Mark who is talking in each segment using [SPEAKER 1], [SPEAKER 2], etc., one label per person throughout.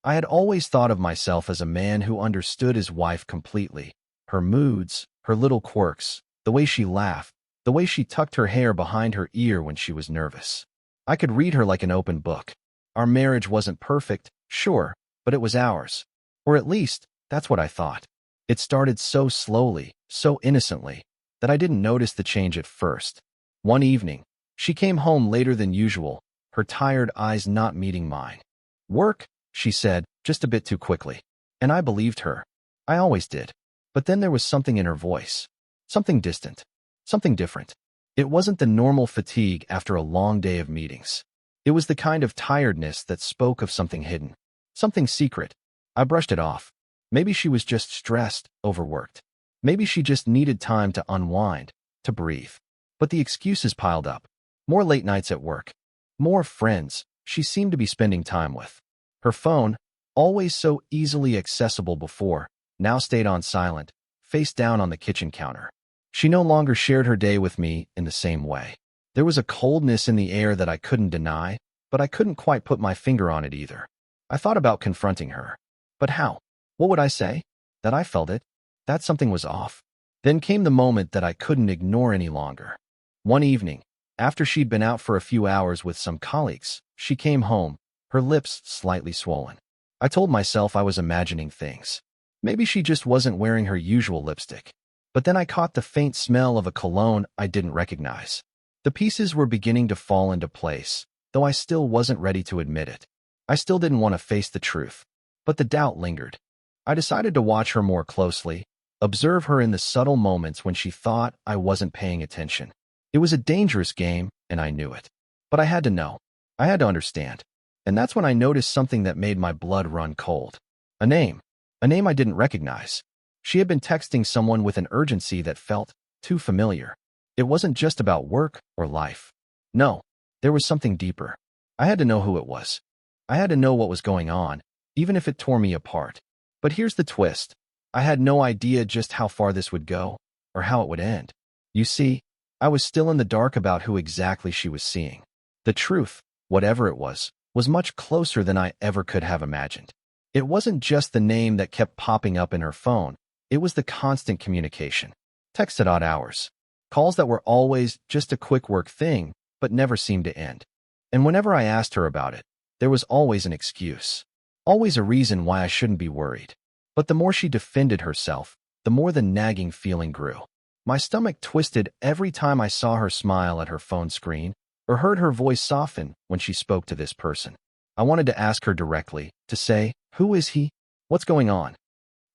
[SPEAKER 1] I had always thought of myself as a man who understood his wife completely. Her moods, her little quirks, the way she laughed, the way she tucked her hair behind her ear when she was nervous. I could read her like an open book. Our marriage wasn't perfect, sure, but it was ours. Or at least, that's what I thought. It started so slowly, so innocently, that I didn't notice the change at first. One evening, she came home later than usual, her tired eyes not meeting mine. "Work," she said, just a bit too quickly. And I believed her. I always did. But then there was something in her voice. Something distant. Something different. It wasn't the normal fatigue after a long day of meetings. It was the kind of tiredness that spoke of something hidden. Something secret. I brushed it off. Maybe she was just stressed, overworked. Maybe she just needed time to unwind, to breathe. But the excuses piled up. More late nights at work. More friends she seemed to be spending time with. Her phone, always so easily accessible before, now stayed on silent, face down on the kitchen counter. She no longer shared her day with me in the same way. There was a coldness in the air that I couldn't deny, but I couldn't quite put my finger on it either. I thought about confronting her. But how? What would I say? That I felt it? That something was off. Then came the moment that I couldn't ignore any longer. One evening, after she'd been out for a few hours with some colleagues, she came home, her lips slightly swollen. I told myself I was imagining things. Maybe she just wasn't wearing her usual lipstick. But then I caught the faint smell of a cologne I didn't recognize. The pieces were beginning to fall into place, though I still wasn't ready to admit it. I still didn't want to face the truth. But the doubt lingered. I decided to watch her more closely, observe her in the subtle moments when she thought I wasn't paying attention. It was a dangerous game, and I knew it. But I had to know. I had to understand. And that's when I noticed something that made my blood run cold. A name. A name I didn't recognize. She had been texting someone with an urgency that felt too familiar. It wasn't just about work or life. No, there was something deeper. I had to know who it was. I had to know what was going on, even if it tore me apart. But here's the twist. I had no idea just how far this would go, or how it would end. You see, I was still in the dark about who exactly she was seeing. The truth, whatever it was much closer than I ever could have imagined. It wasn't just the name that kept popping up in her phone. It was the constant communication. Texts at odd hours. Calls that were always just a quick work thing, but never seemed to end. And whenever I asked her about it, there was always an excuse. Always a reason why I shouldn't be worried. But the more she defended herself, the more the nagging feeling grew. My stomach twisted every time I saw her smile at her phone screen or heard her voice soften when she spoke to this person. I wanted to ask her directly, to say, "Who is he? What's going on?"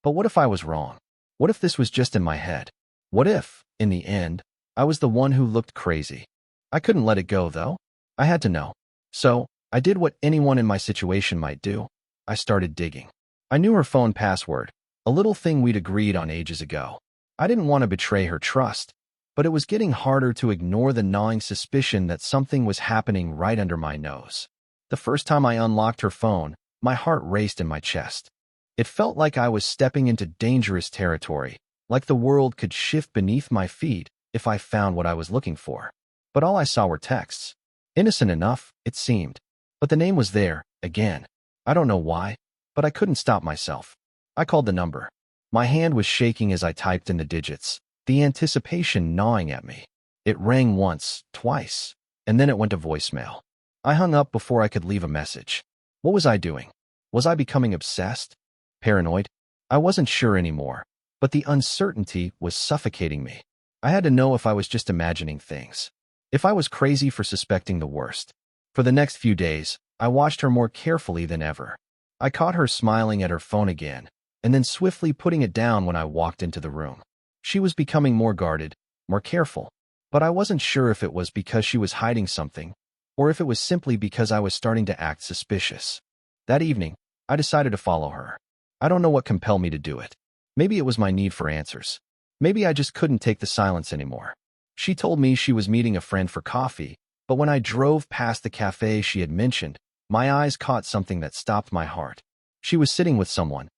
[SPEAKER 1] But what if I was wrong? What if this was just in my head? What if, in the end, I was the one who looked crazy? I couldn't let it go, though. I had to know. So, I did what anyone in my situation might do. I started digging. I knew her phone password, a little thing we'd agreed on ages ago. I didn't want to betray her trust, but it was getting harder to ignore the gnawing suspicion that something was happening right under my nose. The first time I unlocked her phone, my heart raced in my chest. It felt like I was stepping into dangerous territory, like the world could shift beneath my feet if I found what I was looking for. But all I saw were texts. Innocent enough, it seemed. But the name was there, again. I don't know why, but I couldn't stop myself. I called the number. My hand was shaking as I typed in the digits, the anticipation gnawing at me. It rang once, twice, and then it went to voicemail. I hung up before I could leave a message. What was I doing? Was I becoming obsessed? Paranoid? I wasn't sure anymore, but the uncertainty was suffocating me. I had to know if I was just imagining things. If I was crazy for suspecting the worst. For the next few days, I watched her more carefully than ever. I caught her smiling at her phone again, and then swiftly putting it down when I walked into the room. She was becoming more guarded, more careful, but I wasn't sure if it was because she was hiding something, or if it was simply because I was starting to act suspicious. That evening, I decided to follow her. I don't know what compelled me to do it. Maybe it was my need for answers. Maybe I just couldn't take the silence anymore. She told me she was meeting a friend for coffee, but when I drove past the cafe she had mentioned, my eyes caught something that stopped my heart. She was sitting with someone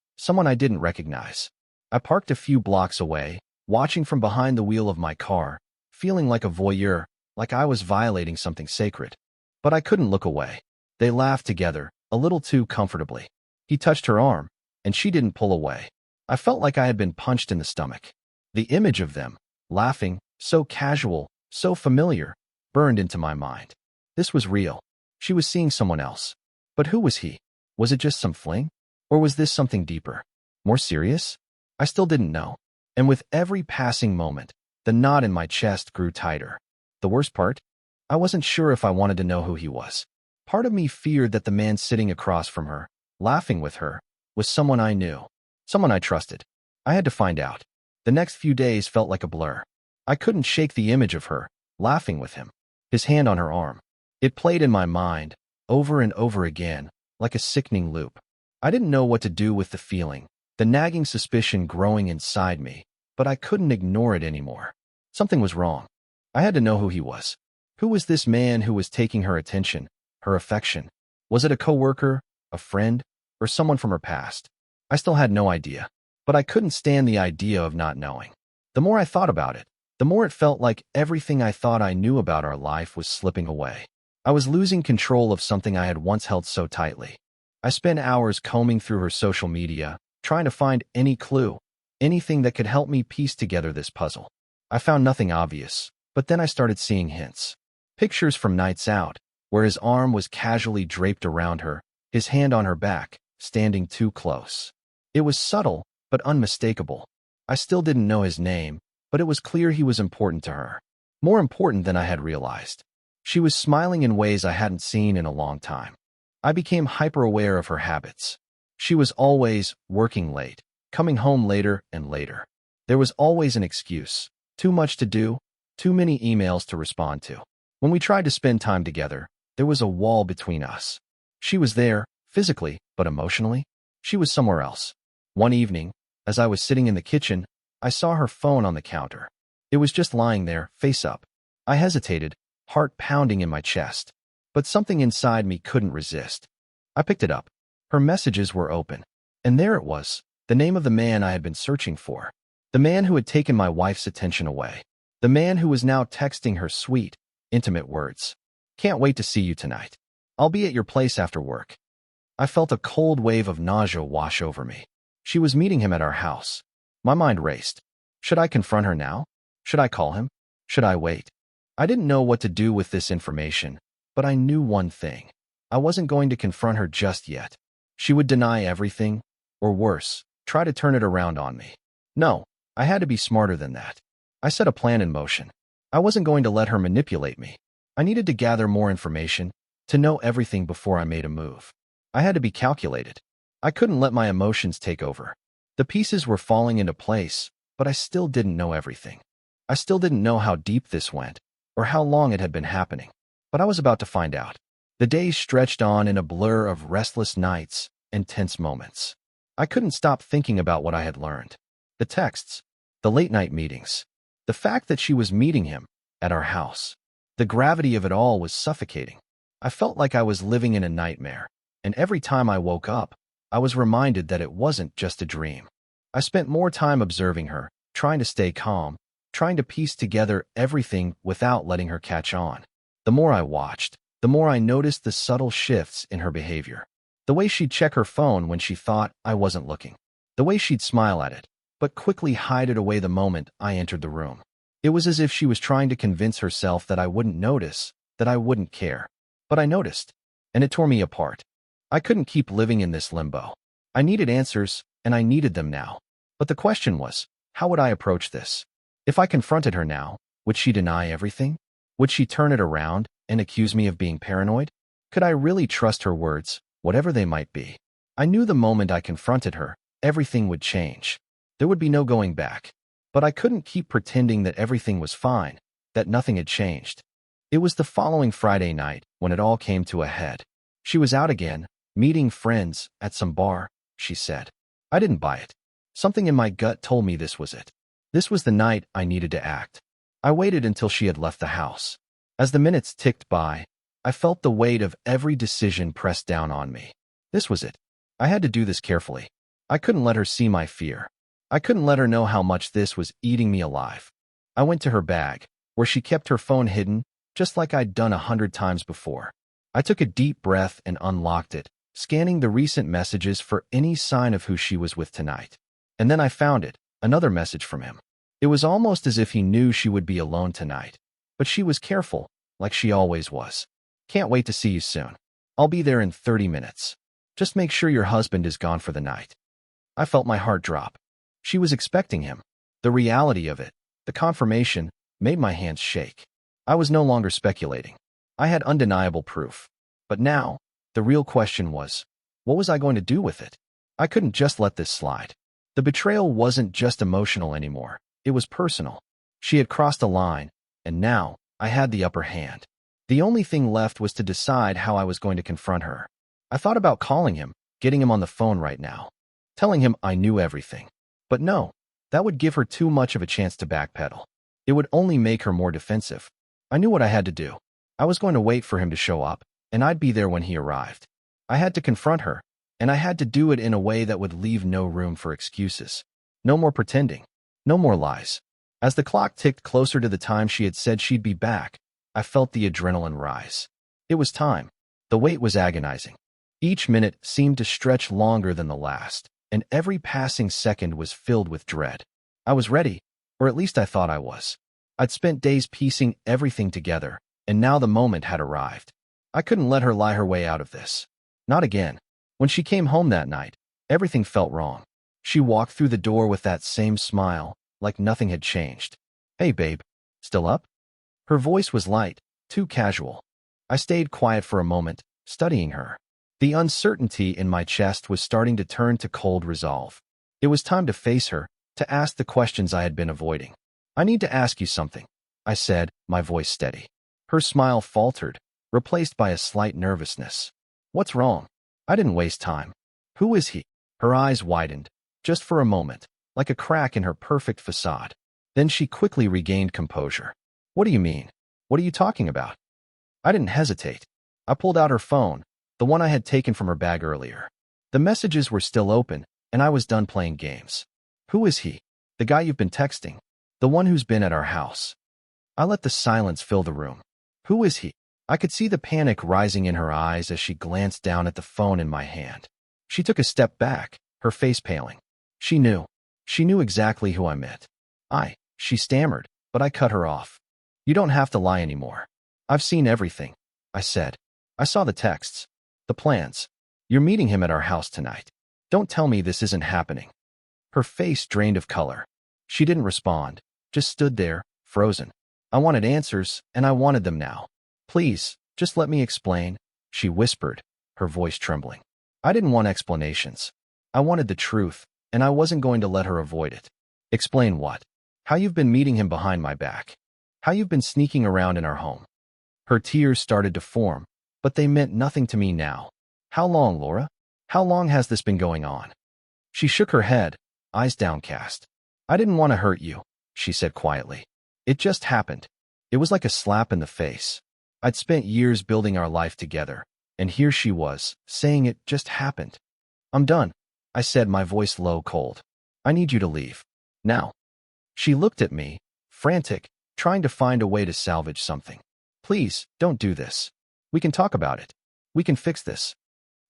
[SPEAKER 1] I didn't recognize. I parked a few blocks away, watching from behind the wheel of my car, feeling like a voyeur, like I was violating something sacred. But I couldn't look away. They laughed together, a little too comfortably. He touched her arm, and she didn't pull away. I felt like I had been punched in the stomach. The image of them, laughing, so casual, so familiar, burned into my mind. This was real. She was seeing someone else. But who was he? Was it just some fling? Or was this something deeper? More serious? I still didn't know. And with every passing moment, the knot in my chest grew tighter. The worst part? I wasn't sure if I wanted to know who he was. Part of me feared that the man sitting across from her, laughing with her, was someone I knew, someone I trusted. I had to find out. The next few days felt like a blur. I couldn't shake the image of her, laughing with him, his hand on her arm. It played in my mind, over and over again, like a sickening loop. I didn't know what to do with the feeling, the nagging suspicion growing inside me, but I couldn't ignore it anymore. Something was wrong. I had to know who he was. Who was this man who was taking her attention, her affection? Was it a coworker, a friend, or someone from her past? I still had no idea, but I couldn't stand the idea of not knowing. The more I thought about it, the more it felt like everything I thought I knew about our life was slipping away. I was losing control of something I had once held so tightly. I spent hours combing through her social media, trying to find any clue, anything that could help me piece together this puzzle. I found nothing obvious, but then I started seeing hints. Pictures from nights out, where his arm was casually draped around her, his hand on her back, standing too close. It was subtle, but unmistakable. I still didn't know his name, but it was clear he was important to her. More important than I had realized. She was smiling in ways I hadn't seen in a long time. I became hyper-aware of her habits. She was always working late, coming home later and later. There was always an excuse. Too much to do, too many emails to respond to. When we tried to spend time together, there was a wall between us. She was there, physically, but emotionally, she was somewhere else. One evening, as I was sitting in the kitchen, I saw her phone on the counter. It was just lying there, face up. I hesitated, heart pounding in my chest. But something inside me couldn't resist. I picked it up. Her messages were open. And there it was, the name of the man I had been searching for. The man who had taken my wife's attention away. The man who was now texting her sweet, intimate words. Can't wait to see you tonight. I'll be at your place after work. I felt a cold wave of nausea wash over me. She was meeting him at our house. My mind raced. Should I confront her now? Should I call him? Should I wait? I didn't know what to do with this information, but I knew one thing. I wasn't going to confront her just yet. She would deny everything, or worse, try to turn it around on me. No, I had to be smarter than that. I set a plan in motion. I wasn't going to let her manipulate me. I needed to gather more information, to know everything before I made a move. I had to be calculated. I couldn't let my emotions take over. The pieces were falling into place, but I still didn't know everything. I still didn't know how deep this went, or how long it had been happening. But I was about to find out. The days stretched on in a blur of restless nights and tense moments. I couldn't stop thinking about what I had learned. The texts, the late-night meetings, the fact that she was meeting him at our house. The gravity of it all was suffocating. I felt like I was living in a nightmare, and every time I woke up, I was reminded that it wasn't just a dream. I spent more time observing her, trying to stay calm, trying to piece together everything without letting her catch on. The more I watched, the more I noticed the subtle shifts in her behavior. The way she'd check her phone when she thought I wasn't looking. The way she'd smile at it, but quickly hide it away the moment I entered the room. It was as if she was trying to convince herself that I wouldn't notice, that I wouldn't care. But I noticed, and it tore me apart. I couldn't keep living in this limbo. I needed answers, and I needed them now. But the question was, how would I approach this? If I confronted her now, would she deny everything? Would she turn it around and accuse me of being paranoid? Could I really trust her words, whatever they might be? I knew the moment I confronted her, everything would change. There would be no going back. But I couldn't keep pretending that everything was fine, that nothing had changed. It was the following Friday night when it all came to a head. She was out again, meeting friends at some bar, she said. I didn't buy it. Something in my gut told me this was it. This was the night I needed to act. I waited until she had left the house. As the minutes ticked by, I felt the weight of every decision pressed down on me. This was it. I had to do this carefully. I couldn't let her see my fear. I couldn't let her know how much this was eating me alive. I went to her bag, where she kept her phone hidden, just like I'd done 100 times before. I took a deep breath and unlocked it, scanning the recent messages for any sign of who she was with tonight. And then I found it, another message from him. It was almost as if he knew she would be alone tonight. But she was careful, like she always was. Can't wait to see you soon. I'll be there in 30 minutes. Just make sure your husband is gone for the night. I felt my heart drop. She was expecting him. The reality of it, the confirmation, made my hands shake. I was no longer speculating. I had undeniable proof. But now, the real question was, what was I going to do with it? I couldn't just let this slide. The betrayal wasn't just emotional anymore. It was personal. She had crossed a line, and now I had the upper hand. The only thing left was to decide how I was going to confront her. I thought about calling him, getting him on the phone right now, telling him I knew everything. But no, that would give her too much of a chance to backpedal. It would only make her more defensive. I knew what I had to do. I was going to wait for him to show up, and I'd be there when he arrived. I had to confront her, and I had to do it in a way that would leave no room for excuses. No more pretending. No more lies. As the clock ticked closer to the time she had said she'd be back, I felt the adrenaline rise. It was time. The wait was agonizing. Each minute seemed to stretch longer than the last, and every passing second was filled with dread. I was ready, or at least I thought I was. I'd spent days piecing everything together, and now the moment had arrived. I couldn't let her lie her way out of this. Not again. When she came home that night, everything felt wrong. She walked through the door with that same smile, like nothing had changed. Hey, babe. Still up? Her voice was light, too casual. I stayed quiet for a moment, studying her. The uncertainty in my chest was starting to turn to cold resolve. It was time to face her, to ask the questions I had been avoiding. I need to ask you something, I said, my voice steady. Her smile faltered, replaced by a slight nervousness. What's wrong? I didn't waste time. Who is he? Her eyes widened, just for a moment, like a crack in her perfect facade. Then she quickly regained composure. What do you mean? What are you talking about? I didn't hesitate. I pulled out her phone, the one I had taken from her bag earlier. The messages were still open, and I was done playing games. Who is he? The guy you've been texting. The one who's been at our house. I let the silence fill the room. Who is he? I could see the panic rising in her eyes as she glanced down at the phone in my hand. She took a step back, her face paling. She knew. She knew exactly who I meant. She stammered, but I cut her off. You don't have to lie anymore. I've seen everything, I said. I saw the texts, the plans. You're meeting him at our house tonight. Don't tell me this isn't happening. Her face drained of color. She didn't respond, just stood there, frozen. I wanted answers, and I wanted them now. Please, just let me explain, she whispered, her voice trembling. I didn't want explanations. I wanted the truth, and I wasn't going to let her avoid it. Explain what? How you've been meeting him behind my back. How you've been sneaking around in our home. Her tears started to form, but they meant nothing to me now. How long, Laura? How long has this been going on? She shook her head, eyes downcast. I didn't want to hurt you, she said quietly. It just happened. It was like a slap in the face. I'd spent years building our life together, and here she was, saying it just happened. I'm done, I said, my voice low, cold. I need you to leave. Now. She looked at me, frantic, trying to find a way to salvage something. Please, don't do this. We can talk about it. We can fix this.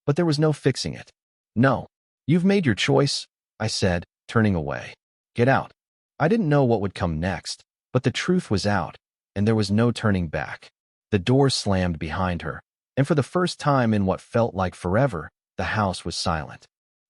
[SPEAKER 1] But there was no fixing it. No. You've made your choice, I said, turning away. Get out. I didn't know what would come next, but the truth was out, and there was no turning back. The door slammed behind her, and for the first time in what felt like forever, the house was silent.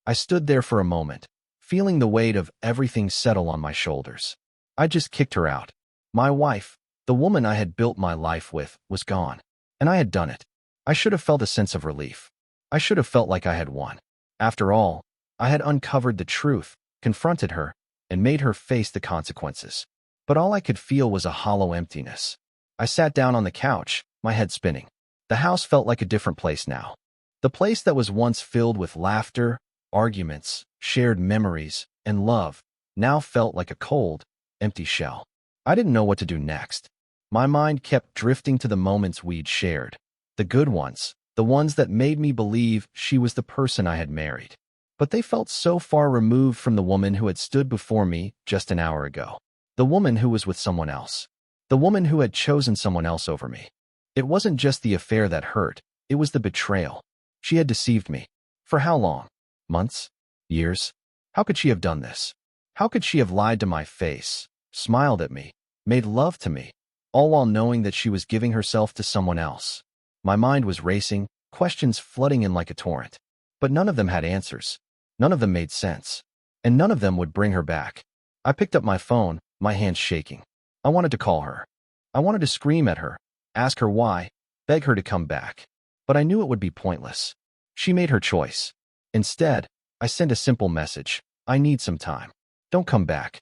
[SPEAKER 1] I stood there for a moment, feeling the weight of everything settle on my shoulders. I just kicked her out. My wife, the woman I had built my life with, was gone, and I had done it. I should have felt a sense of relief. I should have felt like I had won. After all, I had uncovered the truth, confronted her, and made her face the consequences. But all I could feel was a hollow emptiness. I sat down on the couch, my head spinning. The house felt like a different place now. The place that was once filled with laughter, arguments, shared memories, and love, now felt like a cold, empty shell. I didn't know what to do next. My mind kept drifting to the moments we'd shared. The good ones, the ones that made me believe she was the person I had married. But they felt so far removed from the woman who had stood before me just an hour ago. The woman who was with someone else. The woman who had chosen someone else over me. It wasn't just the affair that hurt, it was the betrayal. She had deceived me. For how long? Months? Years? How could she have done this? How could she have lied to my face, smiled at me, made love to me, all while knowing that she was giving herself to someone else? My mind was racing, questions flooding in like a torrent. But none of them had answers. None of them made sense. And none of them would bring her back. I picked up my phone, my hands shaking. I wanted to call her. I wanted to scream at her, ask her why, beg her to come back. But I knew it would be pointless. She made her choice. Instead, I sent a simple message. I need some time. Don't come back.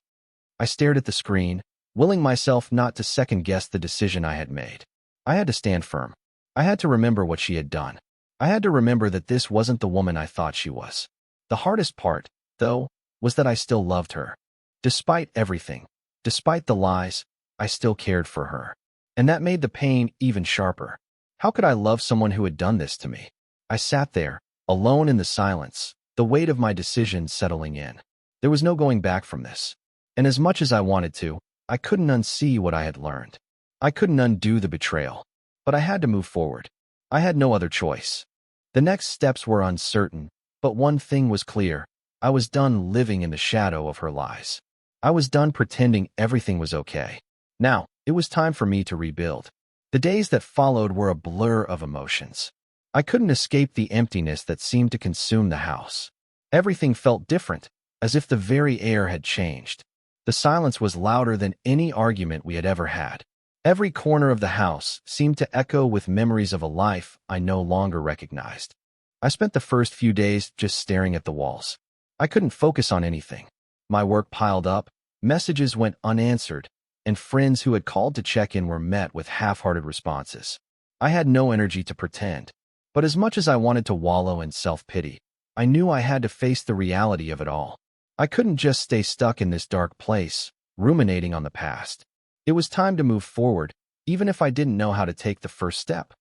[SPEAKER 1] I stared at the screen, willing myself not to second-guess the decision I had made. I had to stand firm. I had to remember what she had done. I had to remember that this wasn't the woman I thought she was. The hardest part, though, was that I still loved her. Despite everything, despite the lies, I still cared for her. And that made the pain even sharper. How could I love someone who had done this to me? I sat there, alone in the silence, the weight of my decision settling in. There was no going back from this. And as much as I wanted to, I couldn't unsee what I had learned. I couldn't undo the betrayal. But I had to move forward. I had no other choice. The next steps were uncertain, but one thing was clear. I was done living in the shadow of her lies. I was done pretending everything was okay. Now, it was time for me to rebuild. The days that followed were a blur of emotions. I couldn't escape the emptiness that seemed to consume the house. Everything felt different, as if the very air had changed. The silence was louder than any argument we had ever had. Every corner of the house seemed to echo with memories of a life I no longer recognized. I spent the first few days just staring at the walls. I couldn't focus on anything. My work piled up, messages went unanswered, and friends who had called to check in were met with half-hearted responses. I had no energy to pretend. But as much as I wanted to wallow in self-pity, I knew I had to face the reality of it all. I couldn't just stay stuck in this dark place, ruminating on the past. It was time to move forward, even if I didn't know how to take the first step.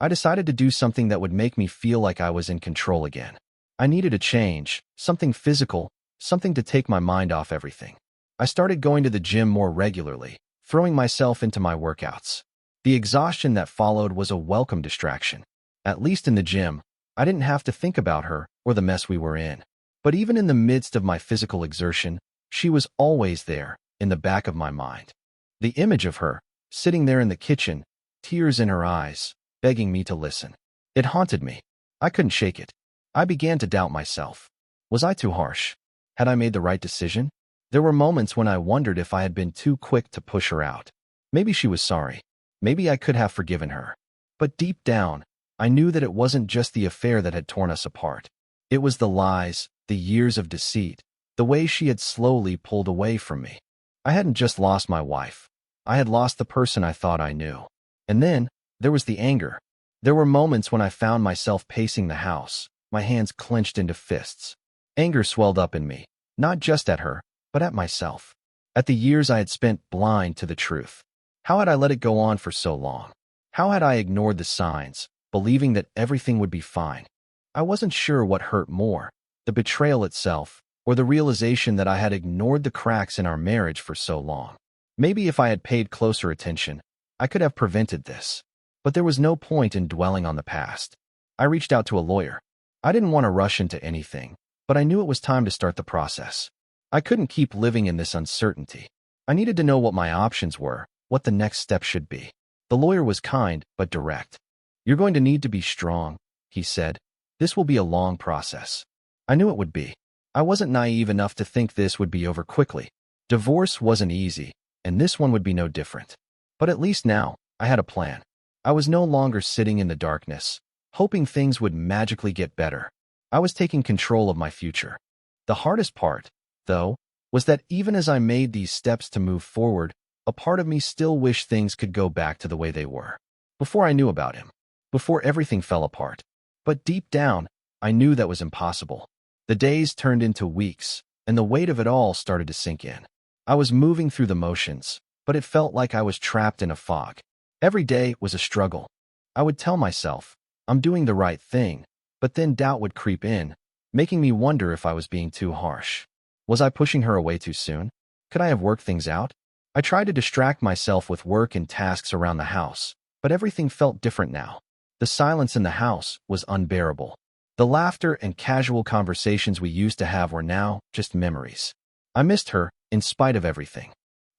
[SPEAKER 1] I decided to do something that would make me feel like I was in control again. I needed a change, something physical, something to take my mind off everything. I started going to the gym more regularly, throwing myself into my workouts. The exhaustion that followed was a welcome distraction. At least in the gym, I didn't have to think about her or the mess we were in. But even in the midst of my physical exertion, she was always there, in the back of my mind. The image of her, sitting there in the kitchen, tears in her eyes, begging me to listen. It haunted me. I couldn't shake it. I began to doubt myself. Was I too harsh? Had I made the right decision? There were moments when I wondered if I had been too quick to push her out. Maybe she was sorry. Maybe I could have forgiven her. But deep down, I knew that it wasn't just the affair that had torn us apart. It was the lies, the years of deceit, the way she had slowly pulled away from me. I hadn't just lost my wife. I had lost the person I thought I knew. And then, there was the anger. There were moments when I found myself pacing the house, my hands clenched into fists. Anger swelled up in me, not just at her, but at myself. At the years I had spent blind to the truth. How had I let it go on for so long? How had I ignored the signs, believing that everything would be fine? I wasn't sure what hurt more, the betrayal itself, or the realization that I had ignored the cracks in our marriage for so long. Maybe if I had paid closer attention, I could have prevented this. But there was no point in dwelling on the past. I reached out to a lawyer. I didn't want to rush into anything, but I knew it was time to start the process. I couldn't keep living in this uncertainty. I needed to know what my options were, what the next step should be. The lawyer was kind, but direct. "You're going to need to be strong," he said. "This will be a long process." I knew it would be. I wasn't naive enough to think this would be over quickly. Divorce wasn't easy, and this one would be no different. But at least now, I had a plan. I was no longer sitting in the darkness, hoping things would magically get better. I was taking control of my future. The hardest part, though, was that even as I made these steps to move forward, a part of me still wished things could go back to the way they were. Before I knew about him. Before everything fell apart. But deep down, I knew that was impossible. The days turned into weeks, and the weight of it all started to sink in. I was moving through the motions, but it felt like I was trapped in a fog. Every day was a struggle. I would tell myself, I'm doing the right thing, but then doubt would creep in, making me wonder if I was being too harsh. Was I pushing her away too soon? Could I have worked things out? I tried to distract myself with work and tasks around the house, but everything felt different now. The silence in the house was unbearable. The laughter and casual conversations we used to have were now just memories. I missed her in spite of everything.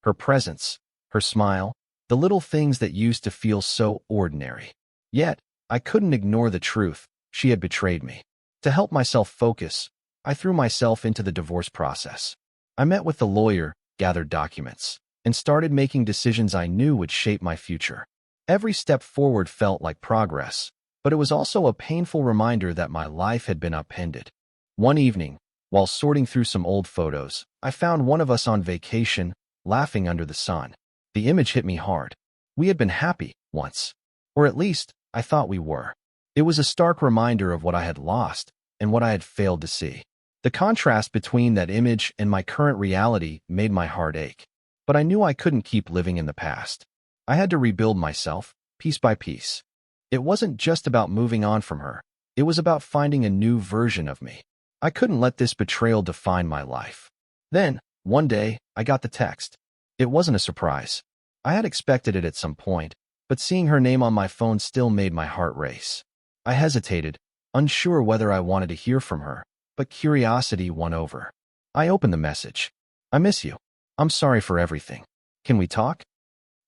[SPEAKER 1] Her presence, her smile, the little things that used to feel so ordinary. Yet, I couldn't ignore the truth. She had betrayed me. To help myself focus, I threw myself into the divorce process. I met with the lawyer, gathered documents, and started making decisions I knew would shape my future. Every step forward felt like progress, but it was also a painful reminder that my life had been upended. One evening, while sorting through some old photos, I found one of us on vacation, laughing under the sun. The image hit me hard. We had been happy once. Or at least, I thought we were. It was a stark reminder of what I had lost and what I had failed to see. The contrast between that image and my current reality made my heart ache. But I knew I couldn't keep living in the past. I had to rebuild myself, piece by piece. It wasn't just about moving on from her. It was about finding a new version of me. I couldn't let this betrayal define my life. Then, one day, I got the text. It wasn't a surprise. I had expected it at some point, but seeing her name on my phone still made my heart race. I hesitated, unsure whether I wanted to hear from her, but curiosity won over. I opened the message. I miss you. I'm sorry for everything. Can we talk?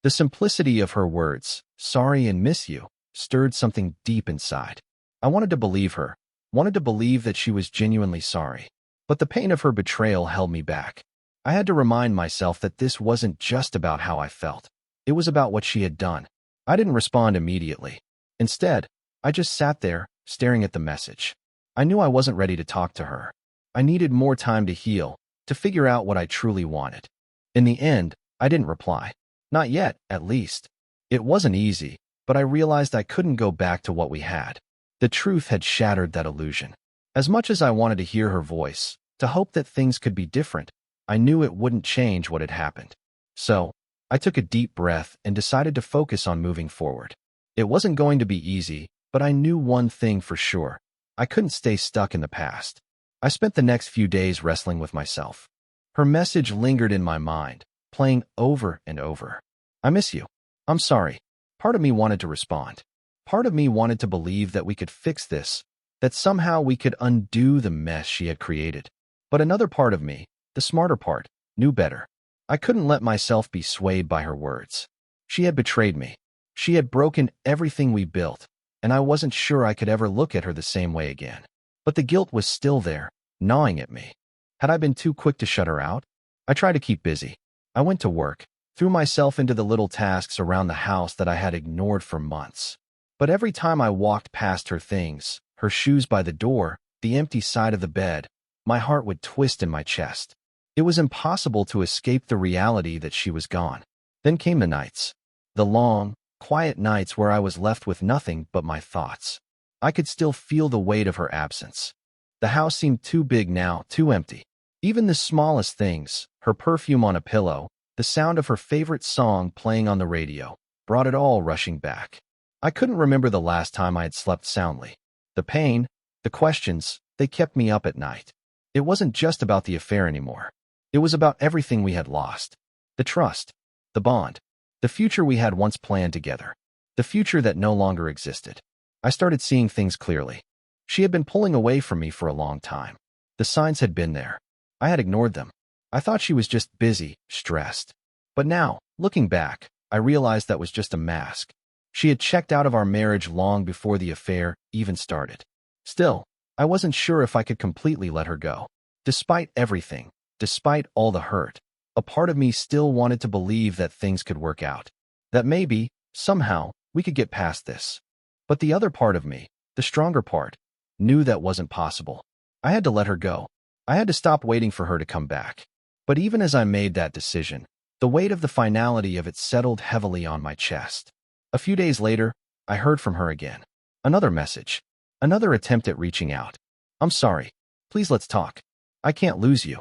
[SPEAKER 1] The simplicity of her words, sorry and miss you, stirred something deep inside. I wanted to believe her, wanted to believe that she was genuinely sorry. But the pain of her betrayal held me back. I had to remind myself that this wasn't just about how I felt. It was about what she had done. I didn't respond immediately. Instead, I just sat there, staring at the message. I knew I wasn't ready to talk to her. I needed more time to heal, to figure out what I truly wanted. In the end, I didn't reply. Not yet, at least. It wasn't easy, but I realized I couldn't go back to what we had. The truth had shattered that illusion. As much as I wanted to hear her voice, to hope that things could be different, I knew it wouldn't change what had happened. So, I took a deep breath and decided to focus on moving forward. It wasn't going to be easy, but I knew one thing for sure. I couldn't stay stuck in the past. I spent the next few days wrestling with myself. Her message lingered in my mind, playing over and over. I miss you. I'm sorry. Part of me wanted to respond. Part of me wanted to believe that we could fix this, that somehow we could undo the mess she had created. But another part of me, the smarter part, knew better. I couldn't let myself be swayed by her words. She had betrayed me. She had broken everything we built, and I wasn't sure I could ever look at her the same way again. But the guilt was still there, gnawing at me. Had I been too quick to shut her out? I tried to keep busy. I went to work, threw myself into the little tasks around the house that I had ignored for months. But every time I walked past her things, her shoes by the door, the empty side of the bed, my heart would twist in my chest. It was impossible to escape the reality that she was gone. Then came the nights. The long, quiet nights where I was left with nothing but my thoughts. I could still feel the weight of her absence. The house seemed too big now, too empty. Even the smallest things, her perfume on a pillow, the sound of her favorite song playing on the radio, brought it all rushing back. I couldn't remember the last time I had slept soundly. The pain, the questions, they kept me up at night. It wasn't just about the affair anymore. It was about everything we had lost. The trust, the bond, the future we had once planned together, the future that no longer existed. I started seeing things clearly. She had been pulling away from me for a long time. The signs had been there. I had ignored them. I thought she was just busy, stressed. But now, looking back, I realized that was just a mask. She had checked out of our marriage long before the affair even started. Still, I wasn't sure if I could completely let her go. Despite everything, despite all the hurt, a part of me still wanted to believe that things could work out. That maybe, somehow, we could get past this. But the other part of me, the stronger part, knew that wasn't possible. I had to let her go. I had to stop waiting for her to come back. But even as I made that decision, the weight of the finality of it settled heavily on my chest. A few days later, I heard from her again. Another message. Another attempt at reaching out. I'm sorry. Please let's talk. I can't lose you.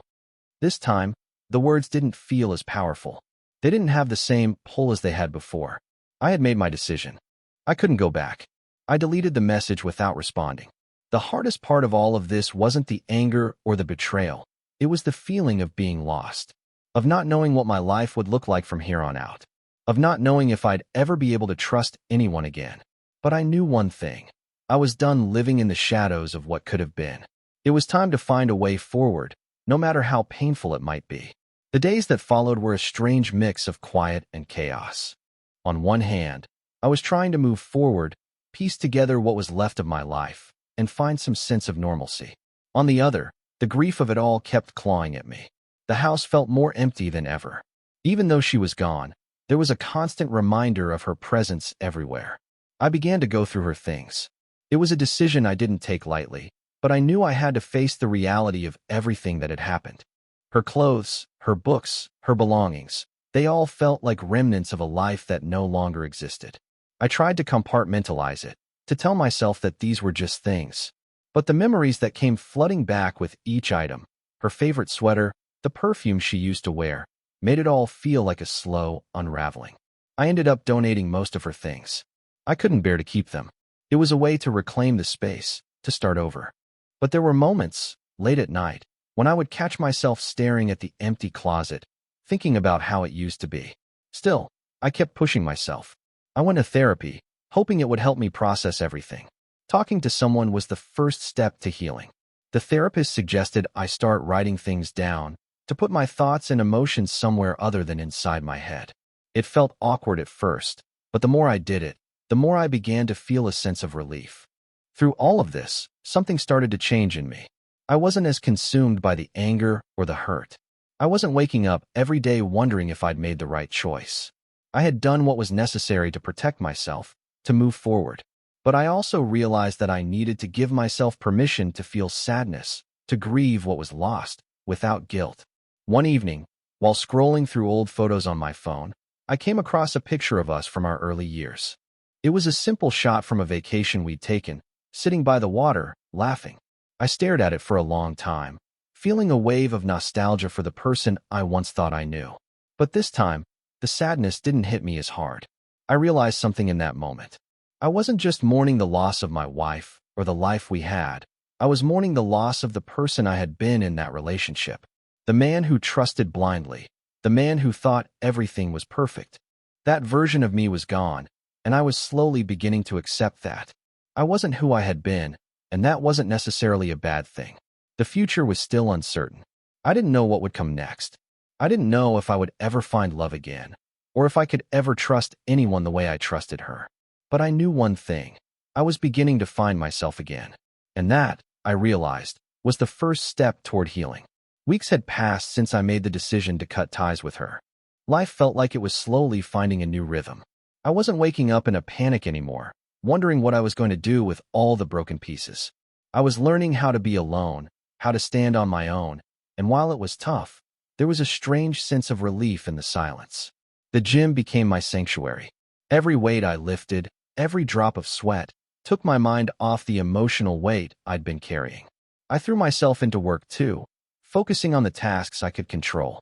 [SPEAKER 1] This time, the words didn't feel as powerful. They didn't have the same pull as they had before. I had made my decision. I couldn't go back. I deleted the message without responding. The hardest part of all of this wasn't the anger or the betrayal. It was the feeling of being lost, of not knowing what my life would look like from here on out, of not knowing if I'd ever be able to trust anyone again. But I knew one thing. I was done living in the shadows of what could have been. It was time to find a way forward, no matter how painful it might be. The days that followed were a strange mix of quiet and chaos. On one hand, I was trying to move forward, piece together what was left of my life, and find some sense of normalcy. On the other, the grief of it all kept clawing at me. The house felt more empty than ever. Even though she was gone, there was a constant reminder of her presence everywhere. I began to go through her things. It was a decision I didn't take lightly, but I knew I had to face the reality of everything that had happened. Her clothes, her books, her belongings, they all felt like remnants of a life that no longer existed. I tried to compartmentalize it, to tell myself that these were just things. But the memories that came flooding back with each item, her favorite sweater, the perfume she used to wear, made it all feel like a slow unraveling. I ended up donating most of her things. I couldn't bear to keep them. It was a way to reclaim the space, to start over. But there were moments, late at night, when I would catch myself staring at the empty closet, thinking about how it used to be. Still, I kept pushing myself. I went to therapy, hoping it would help me process everything. Talking to someone was the first step to healing. The therapist suggested I start writing things down, to put my thoughts and emotions somewhere other than inside my head. It felt awkward at first, but the more I did it, the more I began to feel a sense of relief. Through all of this, something started to change in me. I wasn't as consumed by the anger or the hurt. I wasn't waking up every day wondering if I'd made the right choice. I had done what was necessary to protect myself, to move forward. But I also realized that I needed to give myself permission to feel sadness, to grieve what was lost, without guilt. One evening, while scrolling through old photos on my phone, I came across a picture of us from our early years. It was a simple shot from a vacation we'd taken, sitting by the water, laughing. I stared at it for a long time, feeling a wave of nostalgia for the person I once thought I knew. But this time, the sadness didn't hit me as hard. I realized something in that moment. I wasn't just mourning the loss of my wife or the life we had. I was mourning the loss of the person I had been in that relationship. The man who trusted blindly. The man who thought everything was perfect. That version of me was gone, and I was slowly beginning to accept that. I wasn't who I had been, and that wasn't necessarily a bad thing. The future was still uncertain. I didn't know what would come next. I didn't know if I would ever find love again, or if I could ever trust anyone the way I trusted her. But I knew one thing. I was beginning to find myself again. And that, I realized, was the first step toward healing. Weeks had passed since I made the decision to cut ties with her. Life felt like it was slowly finding a new rhythm. I wasn't waking up in a panic anymore, wondering what I was going to do with all the broken pieces. I was learning how to be alone, how to stand on my own, and while it was tough, there was a strange sense of relief in the silence. The gym became my sanctuary. Every weight I lifted, every drop of sweat, took my mind off the emotional weight I'd been carrying. I threw myself into work too, focusing on the tasks I could control.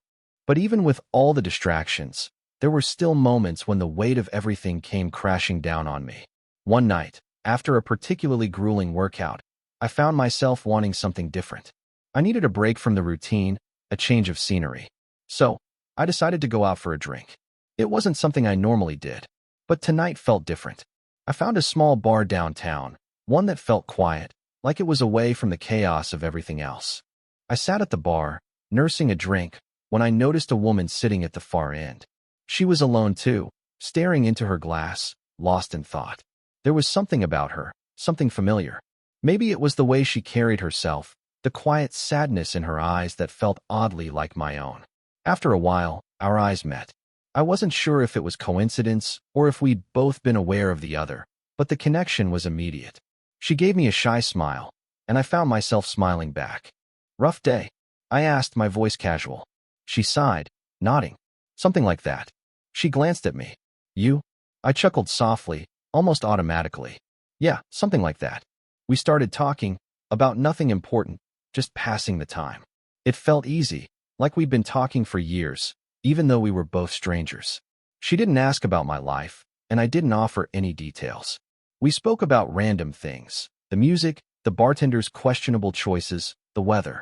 [SPEAKER 1] But even with all the distractions, there were still moments when the weight of everything came crashing down on me. One night, after a particularly grueling workout, I found myself wanting something different. I needed a break from the routine, a change of scenery. So, I decided to go out for a drink. It wasn't something I normally did, but tonight felt different. I found a small bar downtown, one that felt quiet, like it was away from the chaos of everything else. I sat at the bar, nursing a drink, when I noticed a woman sitting at the far end. She was alone too, staring into her glass, lost in thought. There was something about her, something familiar. Maybe it was the way she carried herself, the quiet sadness in her eyes that felt oddly like my own. After a while, our eyes met. I wasn't sure if it was coincidence or if we'd both been aware of the other, but the connection was immediate. She gave me a shy smile, and I found myself smiling back. "Rough day?" I asked, my voice casual. She sighed, nodding. "Something like that." She glanced at me. "You?" I chuckled softly, almost automatically. "Yeah, something like that." We started talking, about nothing important, just passing the time. It felt easy, like we'd been talking for years, even though we were both strangers. She didn't ask about my life, and I didn't offer any details. We spoke about random things, the music, the bartender's questionable choices, the weather.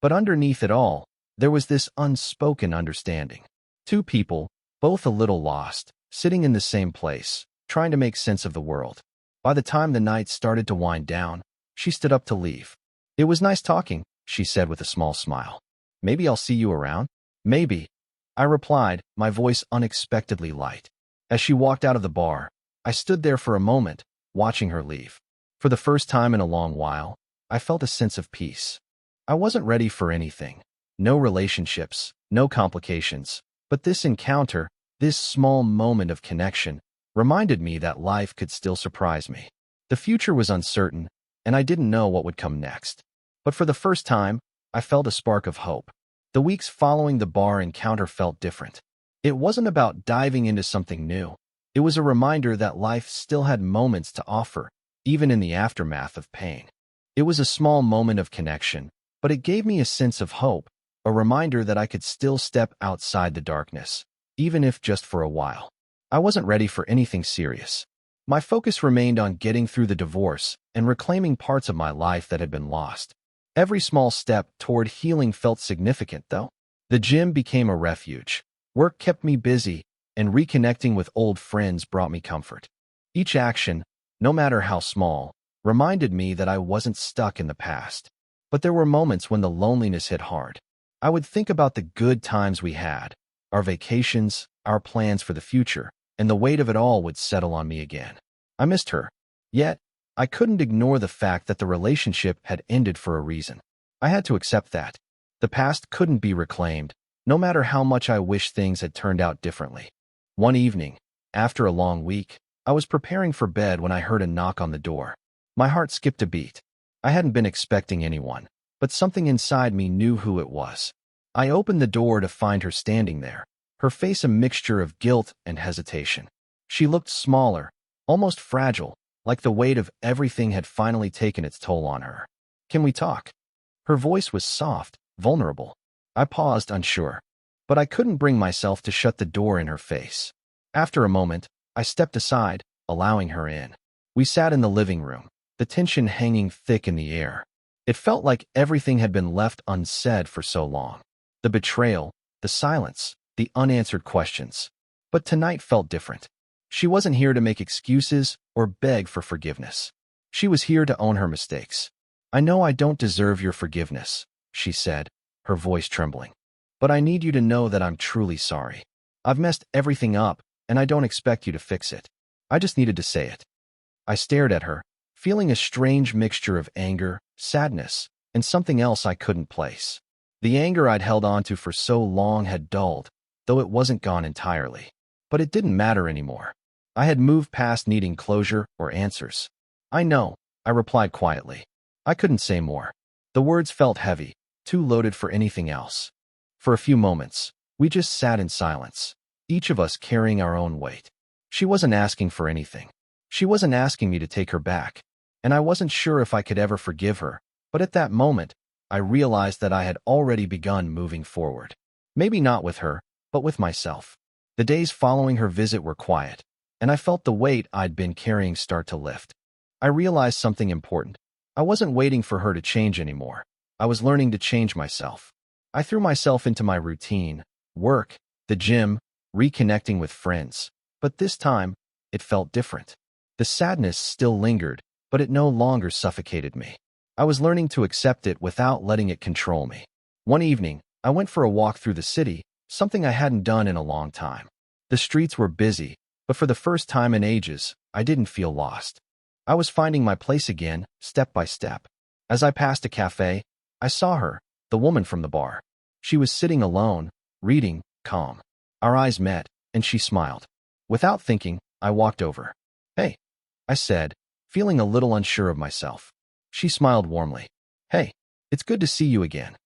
[SPEAKER 1] But underneath it all, there was this unspoken understanding. Two people, both a little lost, sitting in the same place, trying to make sense of the world. By the time the night started to wind down, she stood up to leave. "It was nice talking," she said with a small smile. "Maybe I'll see you around?" "Maybe," I replied, my voice unexpectedly light. As she walked out of the bar, I stood there for a moment, watching her leave. For the first time in a long while, I felt a sense of peace. I wasn't ready for anything. No relationships, no complications. But this encounter, this small moment of connection, reminded me that life could still surprise me. The future was uncertain, and I didn't know what would come next. But for the first time, I felt a spark of hope. The weeks following the bar encounter felt different. It wasn't about diving into something new. It was a reminder that life still had moments to offer, even in the aftermath of pain. It was a small moment of connection, but it gave me a sense of hope, a reminder that I could still step outside the darkness, even if just for a while. I wasn't ready for anything serious. My focus remained on getting through the divorce and reclaiming parts of my life that had been lost. Every small step toward healing felt significant, though. The gym became a refuge. Work kept me busy, and reconnecting with old friends brought me comfort. Each action, no matter how small, reminded me that I wasn't stuck in the past. But there were moments when the loneliness hit hard. I would think about the good times we had, our vacations, our plans for the future, and the weight of it all would settle on me again. I missed her. Yet, I couldn't ignore the fact that the relationship had ended for a reason. I had to accept that. The past couldn't be reclaimed, no matter how much I wished things had turned out differently. One evening, after a long week, I was preparing for bed when I heard a knock on the door. My heart skipped a beat. I hadn't been expecting anyone, but something inside me knew who it was. I opened the door to find her standing there, her face a mixture of guilt and hesitation. She looked smaller, almost fragile, like the weight of everything had finally taken its toll on her. "Can we talk?" Her voice was soft, vulnerable. I paused, unsure, but I couldn't bring myself to shut the door in her face. After a moment, I stepped aside, allowing her in. We sat in the living room, the tension hanging thick in the air. It felt like everything had been left unsaid for so long. The betrayal, the silence, the unanswered questions. But tonight felt different. She wasn't here to make excuses or beg for forgiveness. She was here to own her mistakes. "I know I don't deserve your forgiveness," she said, her voice trembling. "But I need you to know that I'm truly sorry. I've messed everything up, and I don't expect you to fix it. I just needed to say it." I stared at her, feeling a strange mixture of anger, sadness, and something else I couldn't place. The anger I'd held onto for so long had dulled, though it wasn't gone entirely. But it didn't matter anymore. I had moved past needing closure or answers. "I know," I replied quietly. I couldn't say more. The words felt heavy, too loaded for anything else. For a few moments, we just sat in silence, each of us carrying our own weight. She wasn't asking for anything. She wasn't asking me to take her back, and I wasn't sure if I could ever forgive her, but at that moment, I realized that I had already begun moving forward. Maybe not with her, but with myself. The days following her visit were quiet, and I felt the weight I'd been carrying start to lift. I realized something important. I wasn't waiting for her to change anymore. I was learning to change myself. I threw myself into my routine, work, the gym, reconnecting with friends. But this time, it felt different. The sadness still lingered, but it no longer suffocated me. I was learning to accept it without letting it control me. One evening, I went for a walk through the city, something I hadn't done in a long time. The streets were busy, but for the first time in ages, I didn't feel lost. I was finding my place again, step by step. As I passed a cafe, I saw her, the woman from the bar. She was sitting alone, reading, calm. Our eyes met, and she smiled. Without thinking, I walked over. "Hey," I said, feeling a little unsure of myself. She smiled warmly. "Hey, it's good to see you again."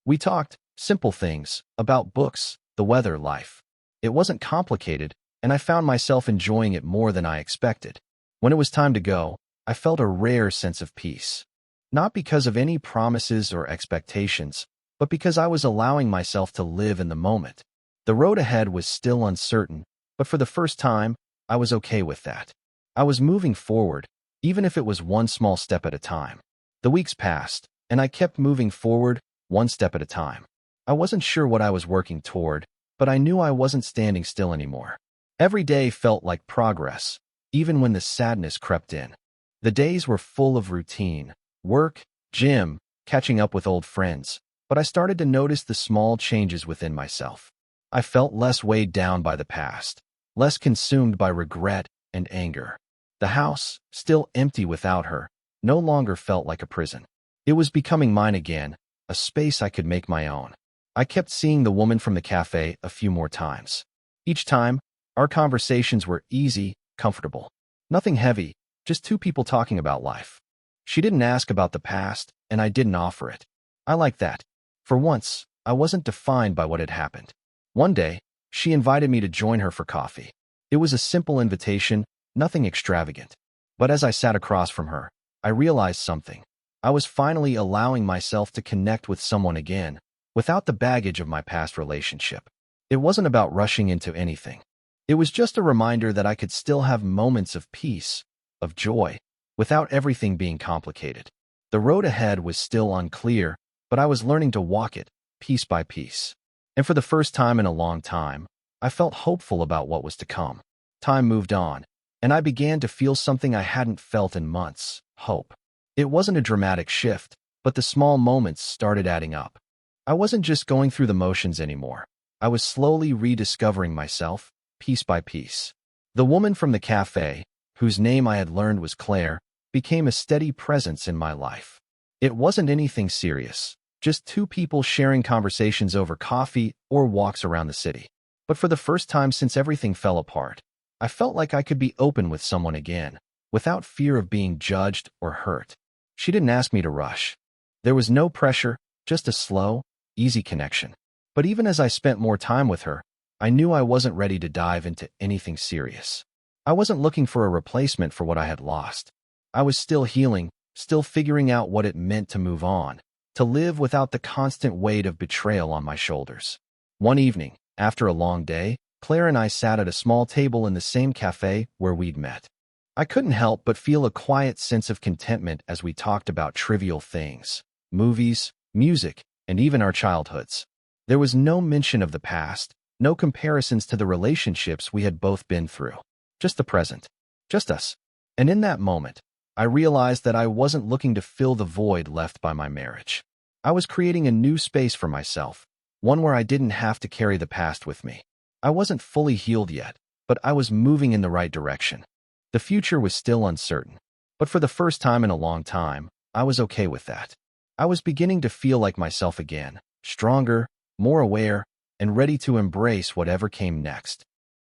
[SPEAKER 1] We talked, simple things, about books, the weather, life. It wasn't complicated, and I found myself enjoying it more than I expected. When it was time to go, I felt a rare sense of peace. Not because of any promises or expectations, but because I was allowing myself to live in the moment. The road ahead was still uncertain, but for the first time, I was okay with that. I was moving forward, even if it was one small step at a time. The weeks passed, and I kept moving forward, one step at a time. I wasn't sure what I was working toward, but I knew I wasn't standing still anymore. Every day felt like progress, even when the sadness crept in. The days were full of routine, work, gym, catching up with old friends, but I started to notice the small changes within myself. I felt less weighed down by the past, less consumed by regret and anger. The house, still empty without her, no longer felt like a prison. It was becoming mine again, a space I could make my own. I kept seeing the woman from the cafe a few more times. Each time, our conversations were easy, comfortable. Nothing heavy, just two people talking about life. She didn't ask about the past, and I didn't offer it. I liked that. For once, I wasn't defined by what had happened. One day, she invited me to join her for coffee. It was a simple invitation, nothing extravagant. But as I sat across from her, I realized something. I was finally allowing myself to connect with someone again, without the baggage of my past relationship. It wasn't about rushing into anything. It was just a reminder that I could still have moments of peace, of joy, without everything being complicated. The road ahead was still unclear, but I was learning to walk it, piece by piece. And for the first time in a long time, I felt hopeful about what was to come. Time moved on, and I began to feel something I hadn't felt in months: hope. It wasn't a dramatic shift, but the small moments started adding up. I wasn't just going through the motions anymore. I was slowly rediscovering myself, piece by piece. The woman from the cafe, whose name I had learned was Claire, became a steady presence in my life. It wasn't anything serious, just two people sharing conversations over coffee or walks around the city. But for the first time since everything fell apart, I felt like I could be open with someone again, without fear of being judged or hurt. She didn't ask me to rush. There was no pressure, just a slow, easy connection. But even as I spent more time with her, I knew I wasn't ready to dive into anything serious. I wasn't looking for a replacement for what I had lost. I was still healing, still figuring out what it meant to move on, to live without the constant weight of betrayal on my shoulders. One evening, after a long day, Claire and I sat at a small table in the same cafe where we'd met. I couldn't help but feel a quiet sense of contentment as we talked about trivial things: movies, music, and even our childhoods. There was no mention of the past, no comparisons to the relationships we had both been through. Just the present. Just us. And in that moment, I realized that I wasn't looking to fill the void left by my marriage. I was creating a new space for myself, one where I didn't have to carry the past with me. I wasn't fully healed yet, but I was moving in the right direction. The future was still uncertain, but for the first time in a long time, I was okay with that. I was beginning to feel like myself again, stronger, more aware, and ready to embrace whatever came next.